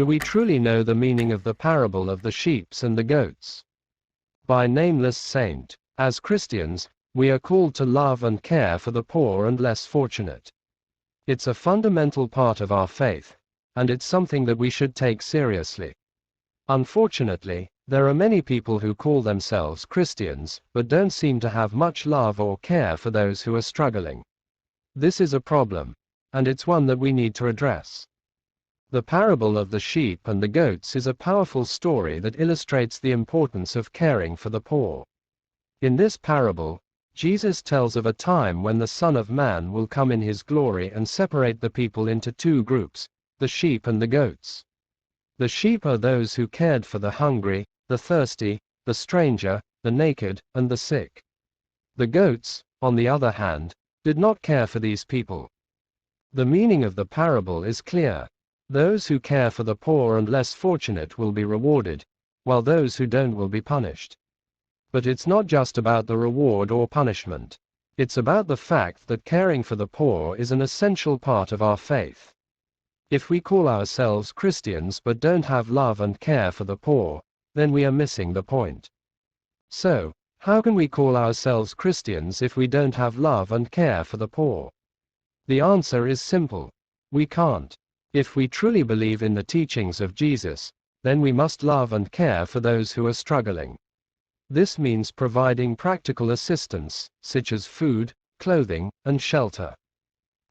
Do we truly know the meaning of the parable of the sheep and the goats? By Nameless Saint. As Christians, we are called to love and care for the poor and less fortunate. It's a fundamental part of our faith, and it's something that we should take seriously. Unfortunately, there are many people who call themselves Christians, but don't seem to have much love or care for those who are struggling. This is a problem, and it's one that we need to address. The parable of the sheep and the goats is a powerful story that illustrates the importance of caring for the poor. In this parable, Jesus tells of a time when the Son of Man will come in his glory and separate the people into two groups, the sheep and the goats. The sheep are those who cared for the hungry, the thirsty, the stranger, the naked, and the sick. The goats, on the other hand, did not care for these people. The meaning of the parable is clear. Those who care for the poor and less fortunate will be rewarded, while those who don't will be punished. But it's not just about the reward or punishment. It's about the fact that caring for the poor is an essential part of our faith. If we call ourselves Christians but don't have love and care for the poor, then we are missing the point. So, how can we call ourselves Christians if we don't have love and care for the poor? The answer is simple. We can't. If we truly believe in the teachings of Jesus, then we must love and care for those who are struggling. This means providing practical assistance, such as food, clothing, and shelter.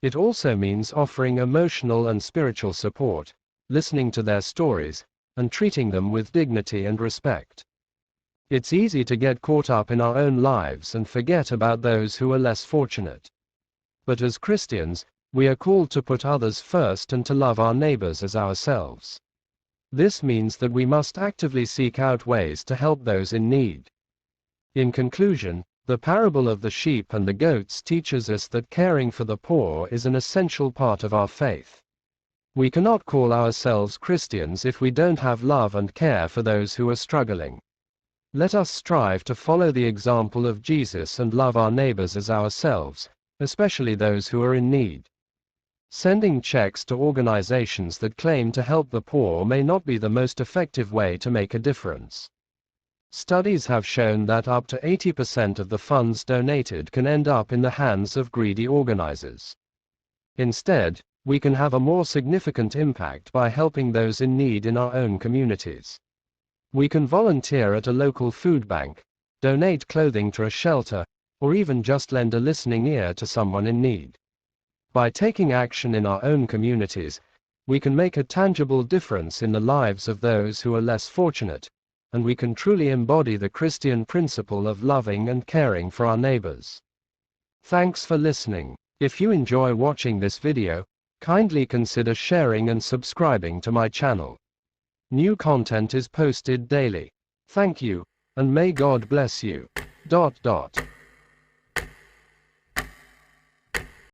It also means offering emotional and spiritual support, listening to their stories, and treating them with dignity and respect. It's easy to get caught up in our own lives and forget about those who are less fortunate. But as Christians, we are called to put others first and to love our neighbors as ourselves. This means that we must actively seek out ways to help those in need. In conclusion, the parable of the sheep and the goats teaches us that caring for the poor is an essential part of our faith. We cannot call ourselves Christians if we don't have love and care for those who are struggling. Let us strive to follow the example of Jesus and love our neighbors as ourselves, especially those who are in need. Sending checks to organizations that claim to help the poor may not be the most effective way to make a difference. Studies have shown that up to 80% of the funds donated can end up in the hands of greedy organizers. Instead, we can have a more significant impact by helping those in need in our own communities. We can volunteer at a local food bank, donate clothing to a shelter, or even just lend a listening ear to someone in need. By taking action in our own communities, we can make a tangible difference in the lives of those who are less fortunate, and we can truly embody the Christian principle of loving and caring for our neighbors. Thanks for listening. If you enjoy watching this video, kindly consider sharing and subscribing to my channel. New content is posted daily. Thank you, and may God bless you.